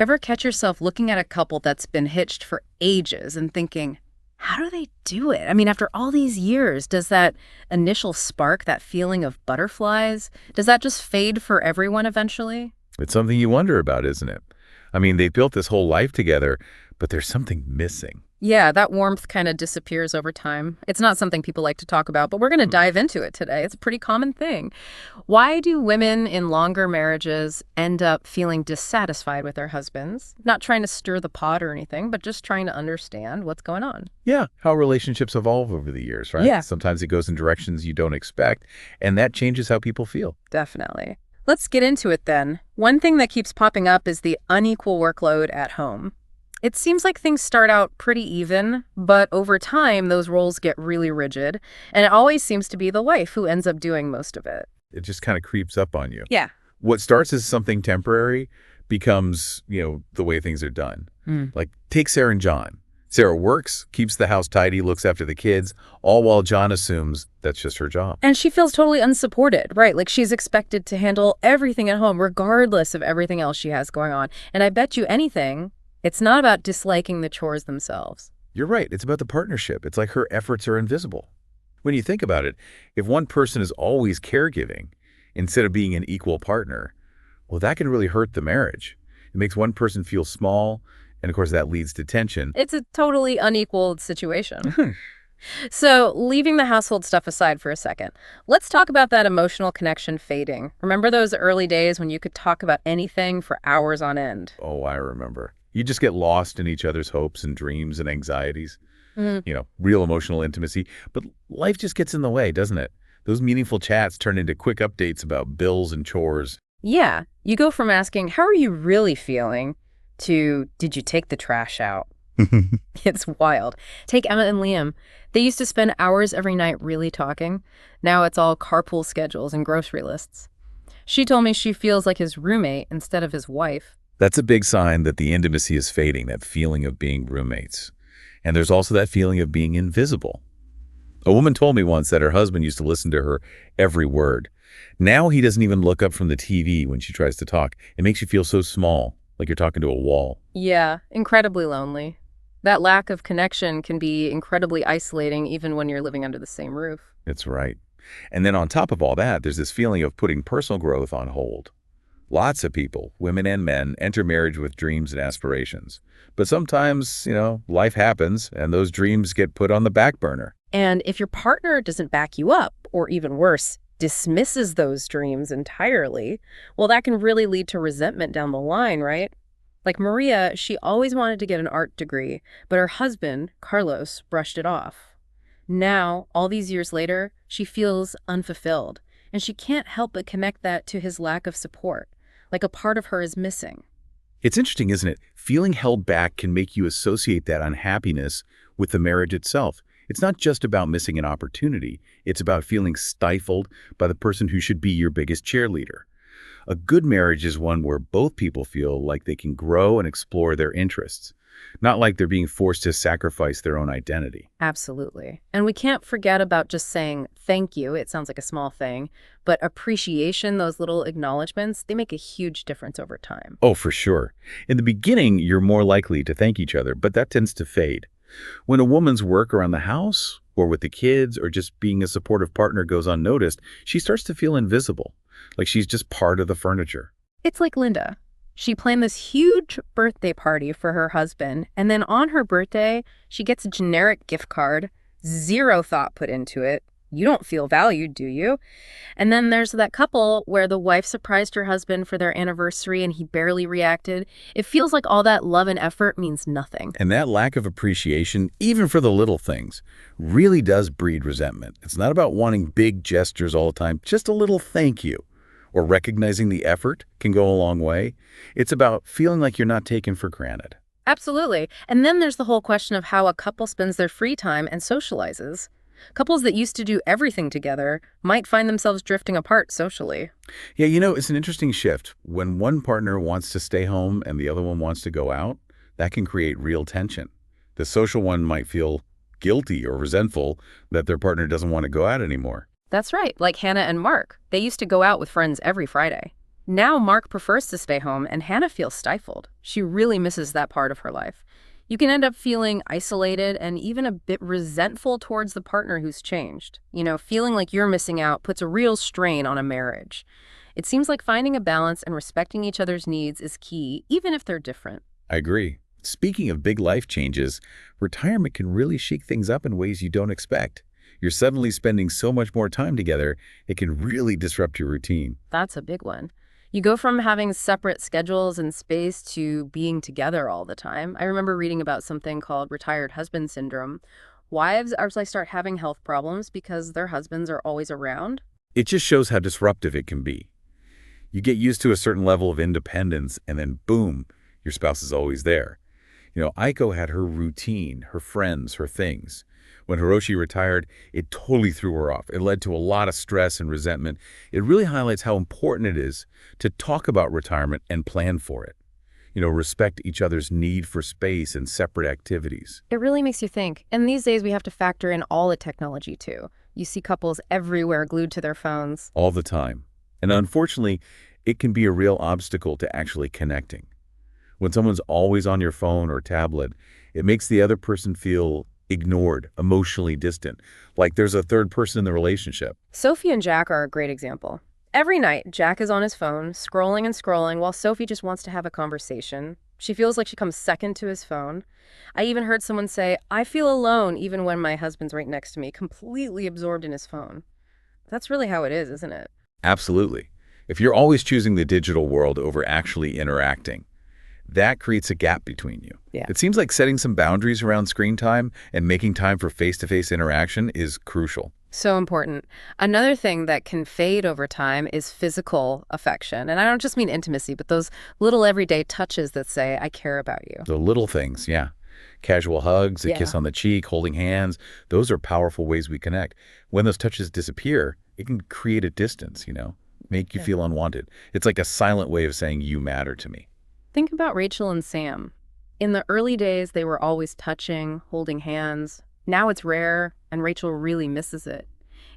Ever catch yourself looking at a couple that's been hitched for ages and thinking, how do they do it? I mean, after all these years, does that initial spark, that feeling of butterflies, does that just fade for everyone eventually? It's something you wonder about, isn't it? I mean, they built this whole life together, but there's something missing. Yeah, that warmth kind of disappears over time. It's not something people like to talk about, but we're going to dive into it today. It's a pretty common thing. Why do women in longer marriages end up feeling dissatisfied with their husbands? Not trying to stir the pot or anything, but just trying to understand what's going on. Yeah, how relationships evolve over the years, right? Yeah. Sometimes it goes in directions you don't expect, and that changes how people feel. Definitely. Let's get into it then. One thing that keeps popping up is the unequal workload at home. It seems like things start out pretty even, but over time, those roles get really rigid, and it always seems to be the wife who ends up doing most of it. It just kind of creeps up on you. Yeah. What starts as something temporary becomes, the way things are done. Like, take Sarah and John. Sarah works, keeps the house tidy, looks after the kids, all while John assumes that's just her job. And she feels totally unsupported, right? Like she's expected to handle everything at home, regardless of everything else she has going on. And I bet you anything, it's not about disliking the chores themselves. You're right. It's about the partnership. It's like her efforts are invisible. When you think about it, if one person is always caregiving instead of being an equal partner, well, that can really hurt the marriage. It makes one person feel small, and of course that leads to tension. It's a totally unequal situation. So, leaving the household stuff aside for a second, let's talk about that emotional connection fading. Remember those early days when you could talk about anything for hours on end? Oh, I remember. You just get lost in each other's hopes and dreams and anxieties. Real emotional intimacy. But life just gets in the way, doesn't it? Those meaningful chats turn into quick updates about bills and chores. Yeah, you go from asking, how are you really feeling, to, did you take the trash out? It's wild. Take Emma and Liam. They used to spend hours every night really talking. Now it's all carpool schedules and grocery lists. She told me she feels like his roommate instead of his wife. That's a big sign that the intimacy is fading, that feeling of being roommates. And there's also that feeling of being invisible. A woman told me once that her husband used to listen to her every word. Now he doesn't even look up from the TV when she tries to talk. It makes you feel so small, like you're talking to a wall. Yeah, incredibly lonely. That lack of connection can be incredibly isolating even when you're living under the same roof. That's right. And then on top of all that, there's this feeling of putting personal growth on hold. Lots of people, women and men, enter marriage with dreams and aspirations. But sometimes, life happens and those dreams get put on the back burner. And if your partner doesn't back you up, or even worse, dismisses those dreams entirely, well, that can really lead to resentment down the line, right? Like Maria, she always wanted to get an art degree, but her husband, Carlos, brushed it off. Now, all these years later, she feels unfulfilled, and she can't help but connect that to his lack of support, like a part of her is missing. It's interesting, isn't it? Feeling held back can make you associate that unhappiness with the marriage itself. It's not just about missing an opportunity. It's about feeling stifled by the person who should be your biggest cheerleader. A good marriage is one where both people feel like they can grow and explore their interests, not like they're being forced to sacrifice their own identity. Absolutely. And we can't forget about just saying thank you. It sounds like a small thing, but appreciation, those little acknowledgments, they make a huge difference over time. Oh, for sure. In the beginning, you're more likely to thank each other, but that tends to fade. When a woman's work around the house or with the kids or just being a supportive partner goes unnoticed, she starts to feel invisible, like she's just part of the furniture. It's like Linda. She planned this huge birthday party for her husband, and then on her birthday, she gets a generic gift card, zero thought put into it. You don't feel valued, do you? And then there's that couple where the wife surprised her husband for their anniversary and he barely reacted. It feels like all that love and effort means nothing. And that lack of appreciation, even for the little things, really does breed resentment. It's not about wanting big gestures all the time, just a little thank you. Or recognizing the effort can go a long way. It's about feeling like you're not taken for granted. Absolutely. And then there's the whole question of how a couple spends their free time and socializes. Couples that used to do everything together might find themselves drifting apart socially. Yeah, it's an interesting shift. When one partner wants to stay home and the other one wants to go out, that can create real tension. The social one might feel guilty or resentful that their partner doesn't want to go out anymore. That's right, like Hannah and Mark. They used to go out with friends every Friday. Now Mark prefers to stay home, and Hannah feels stifled. She really misses that part of her life. You can end up feeling isolated and even a bit resentful towards the partner who's changed. Feeling like you're missing out puts a real strain on a marriage. It seems like finding a balance and respecting each other's needs is key, even if they're different. I agree. Speaking of big life changes, retirement can really shake things up in ways you don't expect. You're suddenly spending so much more time together, it can really disrupt your routine. That's a big one. You go from having separate schedules and space to being together all the time. I remember reading about something called retired husband syndrome. Wives actually start having health problems because their husbands are always around. It just shows how disruptive it can be. You get used to a certain level of independence, and then boom, your spouse is always there. Aiko had her routine, her friends, her things. When Hiroshi retired, it totally threw her off. It led to a lot of stress and resentment. It really highlights how important it is to talk about retirement and plan for it. Respect each other's need for space and separate activities. It really makes you think. And these days we have to factor in all the technology too. You see couples everywhere glued to their phones. All the time. And unfortunately, it can be a real obstacle to actually connecting. When someone's always on your phone or tablet, it makes the other person feel ignored, emotionally distant, like there's a third person in the relationship. Sophie and Jack are a great example. Every night, Jack is on his phone, scrolling and scrolling, while Sophie just wants to have a conversation. She feels like she comes second to his phone. I even heard someone say, "I feel alone even when my husband's right next to me, completely absorbed in his phone." That's really how it is, isn't it? Absolutely. If you're always choosing the digital world over actually interacting, that creates a gap between you. Yeah. It seems like setting some boundaries around screen time and making time for face-to-face interaction is crucial. So important. Another thing that can fade over time is physical affection. And I don't just mean intimacy, but those little everyday touches that say, "I care about you." The little things, yeah. Casual hugs, a kiss on the cheek, holding hands, those are powerful ways we connect. When those touches disappear, it can create a distance, make you feel unwanted. It's like a silent way of saying you matter to me. Think about Rachel and Sam. In the early days, they were always touching, holding hands. Now it's rare, and Rachel really misses it.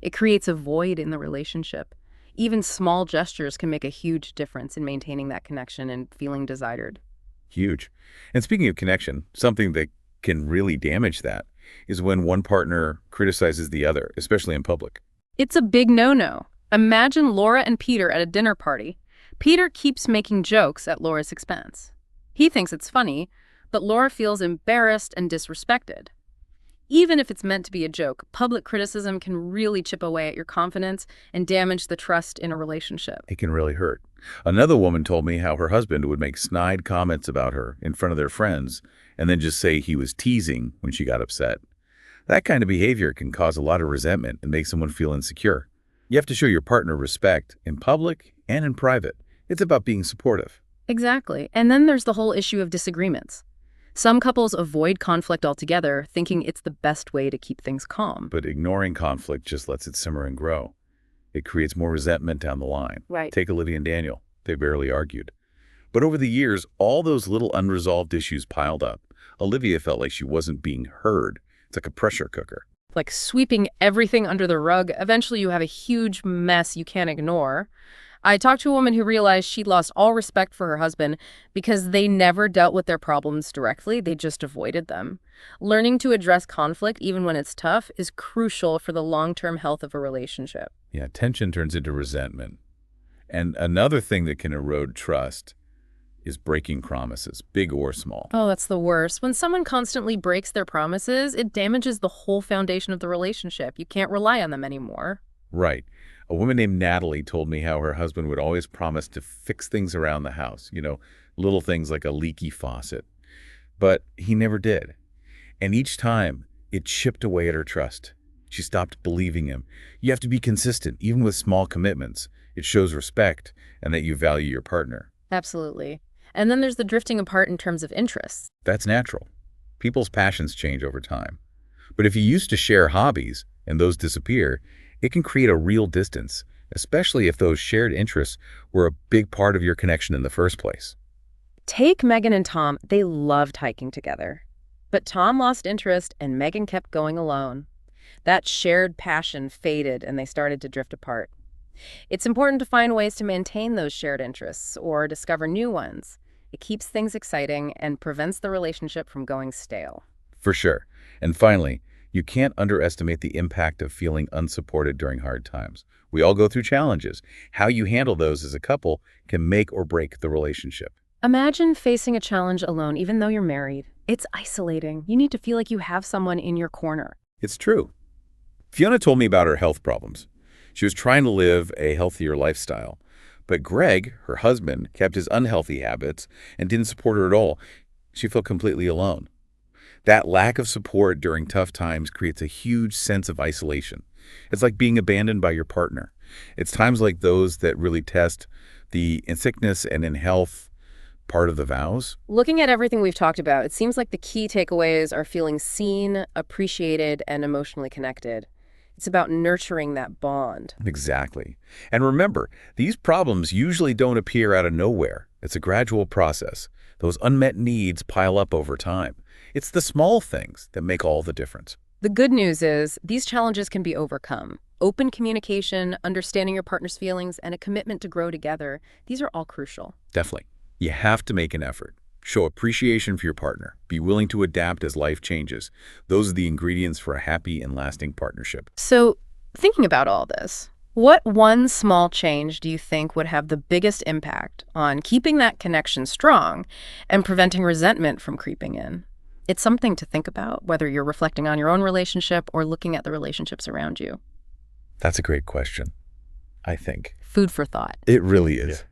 It creates a void in the relationship. Even small gestures can make a huge difference in maintaining that connection and feeling desired. Huge. And speaking of connection, something that can really damage that is when one partner criticizes the other, especially in public. It's a big no-no. Imagine Laura and Peter at a dinner party. Peter keeps making jokes at Laura's expense. He thinks it's funny, but Laura feels embarrassed and disrespected. Even if it's meant to be a joke, public criticism can really chip away at your confidence and damage the trust in a relationship. It can really hurt. Another woman told me how her husband would make snide comments about her in front of their friends and then just say he was teasing when she got upset. That kind of behavior can cause a lot of resentment and make someone feel insecure. You have to show your partner respect in public and in private. It's about being supportive. Exactly. And then there's the whole issue of disagreements. Some couples avoid conflict altogether, thinking it's the best way to keep things calm. But ignoring conflict just lets it simmer and grow. It creates more resentment down the line. Right. Take Olivia and Daniel. They barely argued. But over the years, all those little unresolved issues piled up. Olivia felt like she wasn't being heard. It's like a pressure cooker. Like sweeping everything under the rug, eventually you have a huge mess you can't ignore. I talked to a woman who realized she'd lost all respect for her husband because they never dealt with their problems directly, they just avoided them. Learning to address conflict, even when it's tough, is crucial for the long-term health of a relationship. Yeah, tension turns into resentment. And another thing that can erode trust is breaking promises, big or small. Oh, that's the worst. When someone constantly breaks their promises, it damages the whole foundation of the relationship. You can't rely on them anymore. Right. A woman named Natalie told me how her husband would always promise to fix things around the house, little things like a leaky faucet. But he never did. And each time, it chipped away at her trust. She stopped believing him. You have to be consistent, even with small commitments. It shows respect and that you value your partner. Absolutely. And then there's the drifting apart in terms of interests. That's natural. People's passions change over time. But if you used to share hobbies and those disappear, it can create a real distance, especially if those shared interests were a big part of your connection in the first place. Take Megan and Tom. They loved hiking together. But Tom lost interest and Megan kept going alone. That shared passion faded and they started to drift apart. It's important to find ways to maintain those shared interests or discover new ones. It keeps things exciting and prevents the relationship from going stale. For sure. And finally, you can't underestimate the impact of feeling unsupported during hard times. We all go through challenges. How you handle those as a couple can make or break the relationship. Imagine facing a challenge alone, even though you're married. It's isolating. You need to feel like you have someone in your corner. It's true. Fiona told me about her health problems. She was trying to live a healthier lifestyle. But Greg, her husband, kept his unhealthy habits and didn't support her at all. She felt completely alone. That lack of support during tough times creates a huge sense of isolation. It's like being abandoned by your partner. It's times like those that really test the in sickness and in health part of the vows. Looking at everything we've talked about, it seems like the key takeaways are feeling seen, appreciated, and emotionally connected. It's about nurturing that bond. Exactly. And remember, these problems usually don't appear out of nowhere. It's a gradual process. Those unmet needs pile up over time. It's the small things that make all the difference. The good news is these challenges can be overcome. Open communication, understanding your partner's feelings, and a commitment to grow together, these are all crucial. Definitely. You have to make an effort. Show appreciation for your partner. Be willing to adapt as life changes. Those are the ingredients for a happy and lasting partnership. So, thinking about all this, what one small change do you think would have the biggest impact on keeping that connection strong and preventing resentment from creeping in? It's something to think about, whether you're reflecting on your own relationship or looking at the relationships around you. That's a great question, I think. Food for thought. It really is.